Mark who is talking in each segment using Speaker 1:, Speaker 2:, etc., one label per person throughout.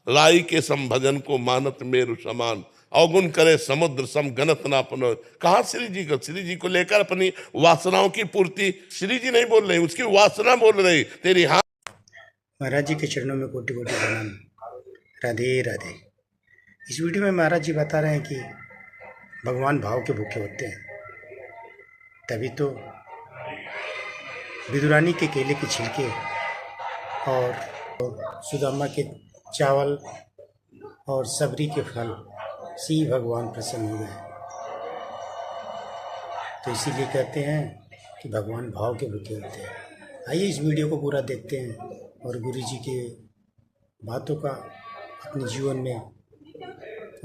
Speaker 1: लाई के संभजन को मानत मेरु समान, अवगुण करे समुद्र सम गणत ना अपनो। कहा श्री जी को लेकर अपनी वासनाओं की पूर्ति श्री जी नहीं बोल रही, उसकी वासना बोल रही तेरी। हाँ,
Speaker 2: महाराज जी के चरणों में कोटि कोटि प्रणाम। राधे राधे। इस वीडियो में महाराज जी बता रहे हैं कि भगवान भाव के भूखे होते हैं, तभी तो विदुरानी के केले के छिलके और सुदामा के चावल और सबरी के फल से ही भगवान प्रसन्न हो गए। तो इसीलिए कहते हैं कि भगवान भाव के भूखे होते हैं। आइए इस वीडियो को पूरा देखते हैं और गुरु जी के बातों का अपने जीवन में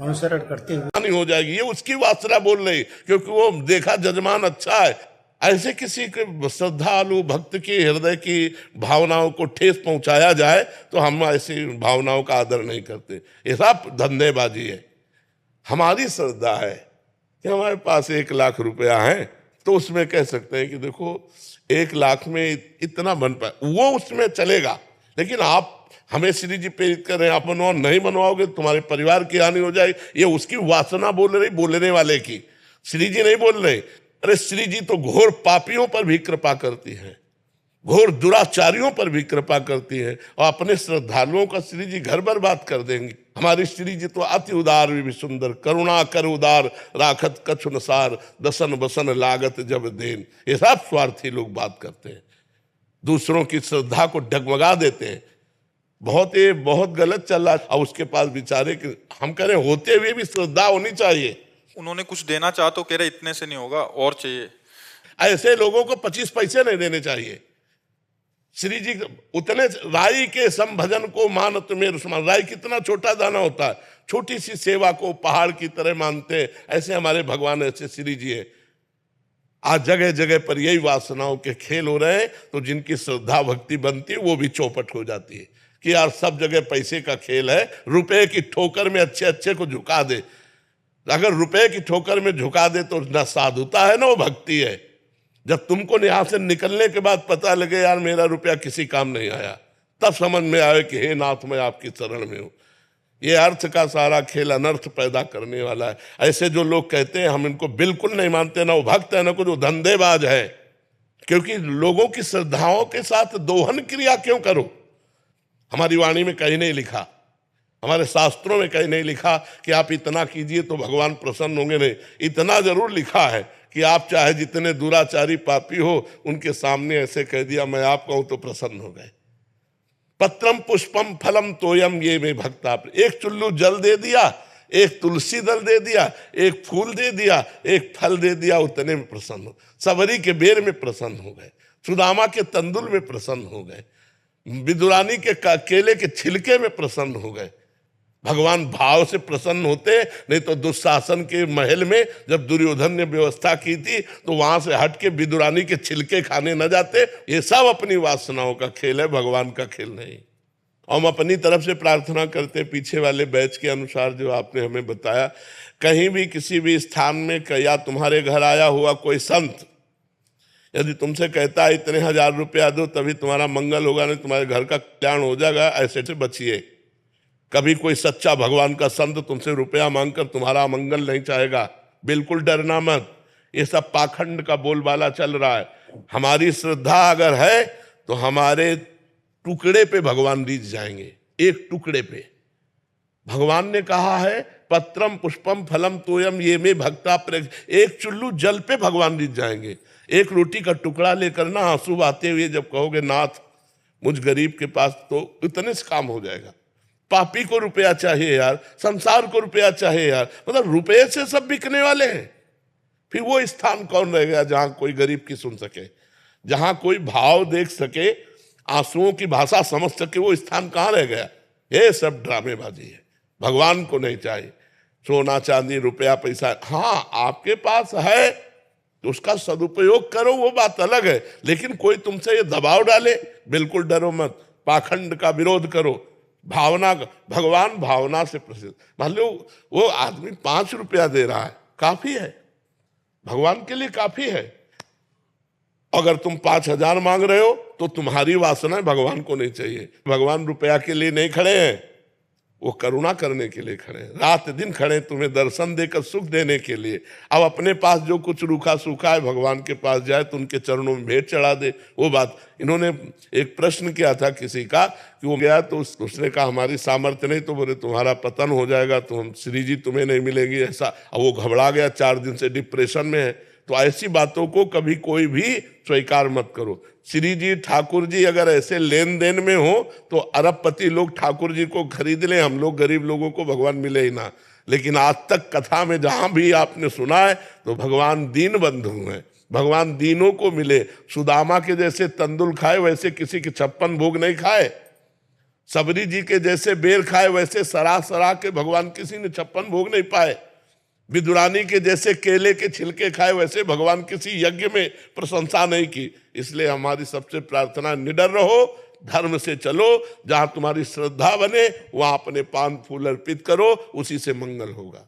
Speaker 2: अनुसरण करते हुए
Speaker 1: नहीं हो जाएगी। ये उसकी वासना बोल रही, क्योंकि वो देखा जजमान अच्छा है। ऐसे किसी के श्रद्धालु भक्त की हृदय की भावनाओं को ठेस पहुंचाया जाए तो हम ऐसी भावनाओं का आदर नहीं करते। ये सब धंधेबाजी है। हमारी श्रद्धा है कि हमारे पास 1 लाख रुपया है तो उसमें कह सकते हैं कि देखो 1 लाख में इतना बन पाए, वो उसमें चलेगा। लेकिन आप हमें श्री जी प्रेरित कर रहे हैं, आप बनवाओ, नहीं बनवाओगे तुम्हारे परिवार की हानि हो जाएगी। ये उसकी वासना बोल रही, बोलने वाले की। श्री जी नहीं बोल रहे। अरे श्री जी तो घोर पापियों पर भी कृपा करती है, घोर दुराचारियों पर भी कृपा करती है, और अपने श्रद्धालुओं का श्री जी घर बर्बाद कर देंगे। हमारी श्री जी तो अति उदार भी सुंदर, करुणा कर उदार राखत कछु नसार, दसन बसन लागत जब देन। ये सब स्वार्थी लोग बात करते हैं, दूसरों की श्रद्धा को डगमगा देते हैं। बहुत गलत चल रहा है। और उसके पास बेचारे के हम कह रहे होते हुए भी श्रद्धा होनी चाहिए।
Speaker 3: उन्होंने कुछ देना चाहा तो कह रहे इतने से नहीं होगा और चाहिए।
Speaker 1: ऐसे लोगों को 25 पैसे नहीं देने चाहिए। श्री जी उतने राई के संभजन को मानत मेरु समान। राई कितना छोटा दाना होता है, छोटी सी सेवा को पहाड़ की तरह मानते हैं। ऐसे हमारे भगवान, ऐसे श्री जी है। आज जगह जगह पर यही वासनाओं के खेल हो रहे हैं, तो जिनकी श्रद्धा भक्ति बनती है वो भी चौपट हो जाती है कि यार सब जगह पैसे का खेल है, रुपए की ठोकर में अच्छे अच्छे को झुका दे। अगर रुपए की ठोकर में झुका दे तो न साधुता है ना वो भक्ति है। जब तुमको यहाँ से निकलने के बाद पता लगे यार मेरा रुपया किसी काम नहीं आया, तब समझ में आए कि हे नाथ मैं आपकी शरण में हूँ। ये अर्थ का सारा खेल अनर्थ पैदा करने वाला है। ऐसे जो लोग कहते हैं हम इनको बिल्कुल नहीं मानते, ना वो भक्त है ना कुछ, वो धंधेबाज है। क्योंकि लोगों की श्रद्धाओं के साथ दोहन क्रिया क्यों करो? हमारी वाणी में कहीं नहीं लिखा, हमारे शास्त्रों में कहीं नहीं लिखा कि आप इतना कीजिए तो भगवान प्रसन्न होंगे। नहीं, इतना जरूर लिखा है कि आप चाहे जितने दुराचारी पापी हो उनके सामने ऐसे कह दिया मैं आप कहूं तो प्रसन्न हो गए। पत्रम पुष्पम फलम तोयम ये में भक्ता। एक चुल्लू जल दे दिया, एक तुलसी दल दे दिया, एक फूल दे दिया, एक फल दे दिया, उतने में प्रसन्न हो। सबरी के बेर में प्रसन्न हो गए, सुदामा के तंदुल में प्रसन्न हो गए, विदुरानी के केले के छिलके में प्रसन्न हो गए। भगवान भाव से प्रसन्न होते। नहीं तो दुशासन के महल में जब दुर्योधन ने व्यवस्था की थी तो वहां से हट के विदुरानी के छिलके खाने न जाते। ये सब अपनी वासनाओं का खेल है, भगवान का खेल नहीं। हम अपनी तरफ से प्रार्थना करते पीछे वाले बैच के अनुसार जो आपने हमें बताया। कहीं भी किसी भी स्थान में या तुम्हारे घर आया हुआ कोई संत यदि तुमसे कहता है इतने 1000 रुपया दो तभी तुम्हारा मंगल होगा, नहीं तुम्हारे घर का कल्याण हो जाएगा, ऐसे से बचिए। कभी कोई सच्चा भगवान का संत तुमसे रुपया मांगकर तुम्हारा मंगल नहीं चाहेगा, बिल्कुल डरना मत। ये सब पाखंड का बोलबाला चल रहा है। हमारी श्रद्धा अगर है तो हमारे टुकड़े पे भगवान रीझ जाएंगे, एक टुकड़े पे। भगवान ने कहा है पत्रम पुष्पम फलम तोयम ये में भक्ता। एक चुल्लू जल पे भगवान रीझ जाएंगे। एक रोटी का टुकड़ा लेकर ना आंसू बहाते हुए जब कहोगे नाथ मुझ गरीब के पास, तो इतने से काम हो जाएगा। पापी को रुपया चाहिए यार, संसार को रुपया चाहिए यार, मतलब रुपये से सब बिकने वाले हैं। फिर वो स्थान कौन रह गया जहां कोई गरीब की सुन सके, जहां कोई भाव देख सके, आंसुओं की भाषा समझ सके, वो स्थान कहां रह गया? ये सब ड्रामेबाजी है। भगवान को नहीं चाहिए सोना चांदी रुपया पैसा। हाँ आपके पास है तो उसका सदुपयोग करो, वो बात अलग है। लेकिन कोई तुमसे ये दबाव डाले, बिल्कुल डरो मत, पाखंड का विरोध करो। भावना, भगवान भावना से प्रसिद्ध। मान लो वो आदमी 5 रुपया दे रहा है, काफी है, भगवान के लिए काफी है। अगर तुम 5000 मांग रहे हो तो तुम्हारी वासना भगवान को नहीं चाहिए। भगवान रुपया के लिए नहीं खड़े हैं, वो करुणा करने के लिए खड़े हैं, रात दिन खड़े हैं तुम्हें दर्शन देकर सुख देने के लिए। अब अपने पास जो कुछ रूखा सूखा है भगवान के पास जाए तो उनके चरणों में भेंट चढ़ा दे। वो बात इन्होंने एक प्रश्न किया था किसी का कि वो गया तो उसने कहा हमारी सामर्थ्य नहीं, तो बोले तुम्हारा पतन हो जाएगा, तो हम श्री जी तुम्हें नहीं मिलेगी ऐसा। अब वो घबरा गया, 4 दिन से डिप्रेशन में है। तो ऐसी बातों को कभी कोई भी स्वीकार मत करो। श्री जी ठाकुर जी अगर ऐसे लेन देन में हो तो अरबपति लोग ठाकुर जी को खरीद लें, हम लोग गरीब लोगों को भगवान मिले ही ना। लेकिन आज तक कथा में जहां भी आपने सुना है तो भगवान दीन बंधु हैं, भगवान दीनों को मिले। सुदामा के जैसे तंदुल खाए वैसे किसी के 56 भोग नहीं खाए, सबरी जी के जैसे बेर खाए वैसे सरा सरा के भगवान किसी ने 56 भोग नहीं पाए। विदुरानी के जैसे केले के छिलके खाए वैसे भगवान किसी यज्ञ में प्रशंसा नहीं की। इसलिए हमारी सबसे प्रार्थना, निडर रहो, धर्म से चलो, जहां तुम्हारी श्रद्धा बने वहां अपने पान फूल अर्पित करो, उसी से मंगल होगा।